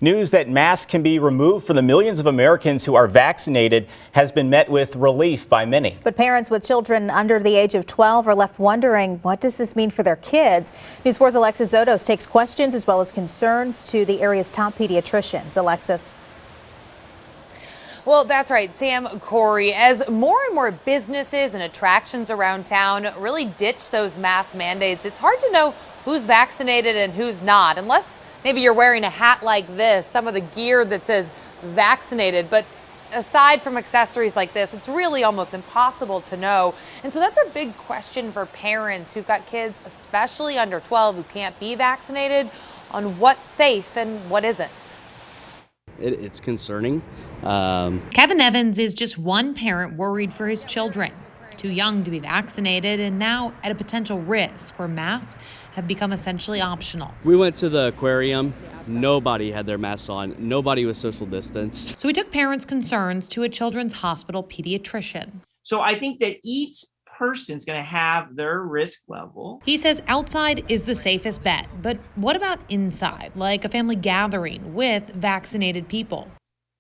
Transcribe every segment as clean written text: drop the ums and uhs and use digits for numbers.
News that masks can be removed for the millions of Americans who are vaccinated has been met with relief by many. But parents with children under the age of 12 are left wondering, what does this mean for their kids? News 4's Alexis Zotos takes questions as well as concerns to the area's top pediatricians. Alexis. Well, that's right, Sam, Corey, as more and more businesses and attractions around town really ditch those mask mandates, it's hard to know who's vaccinated and who's not, unless maybe you're wearing a hat like this, some of the gear that says vaccinated. But aside from accessories like this, it's really almost impossible to know. And so that's a big question for parents who've got kids, especially under 12, who can't be vaccinated, on what's safe and what isn't. It's concerning. Kevin Evans is just one parent worried for his children. Too young to be vaccinated and now at a potential risk where masks have become essentially optional. We went to the aquarium. Nobody had their masks on. Nobody was social distanced. So we took parents' concerns to a children's hospital pediatrician. So I think that each person's going to have their risk level. He says outside is the safest bet, but what about inside, like a family gathering with vaccinated people?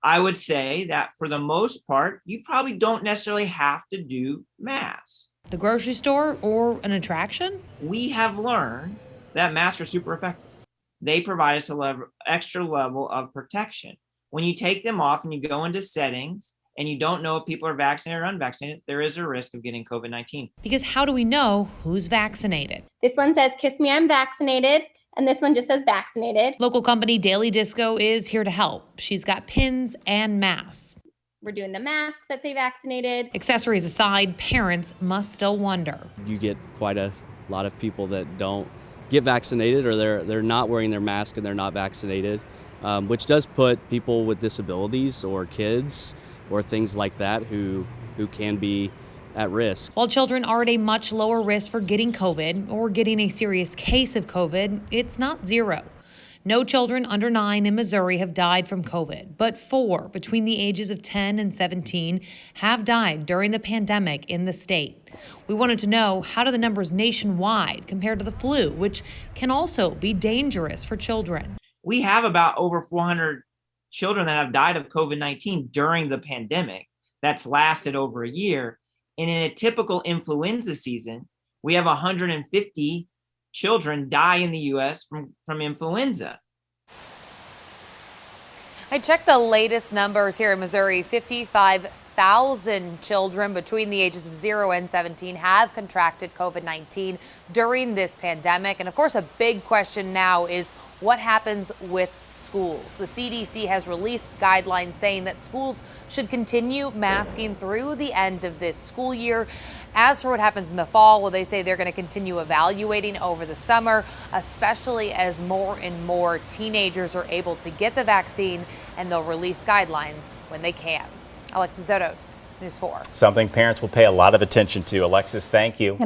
I would say that for the most part, you probably don't necessarily have to do masks. The grocery store or an attraction? We have learned that masks are super effective. They provide us a extra level of protection. When you take them off and you go into settings and you don't know if people are vaccinated or unvaccinated, there is a risk of getting COVID-19. Because how do we know who's vaccinated? This one says, "Kiss me, I'm vaccinated." And this one just says vaccinated. Local company Daily Disco is here to help. She's got pins and masks. We're doing the masks that say vaccinated. Accessories aside, parents must still wonder. You get quite a lot of people that don't get vaccinated, or they're not wearing their mask and they're not vaccinated, which does put people with disabilities or kids or things like that who can be at risk. While children are at a much lower risk for getting COVID or getting a serious case of COVID, it's not zero. No children under 9 in Missouri have died from COVID, but 4 between the ages of 10 and 17 have died during the pandemic in the state. We wanted to know, how do the numbers nationwide compare to the flu, which can also be dangerous for children? We have about over 400 children that have died of COVID-19 during the pandemic. That's lasted over a year. And in a typical influenza season, we have 150 children die in the U.S. from influenza. I checked the latest numbers here in Missouri. 55,000 children between the ages of 0 and 17 have contracted COVID-19 during this pandemic. And of course, a big question now is what happens with schools. The CDC has released guidelines saying that schools should continue masking through the end of this school year. As for what happens in the fall, well, they say they're going to continue evaluating over the summer, especially as more and more teenagers are able to get the vaccine, and they'll release guidelines when they can. Alexis Zotos, News 4. Something parents will pay a lot of attention to. Alexis, thank you.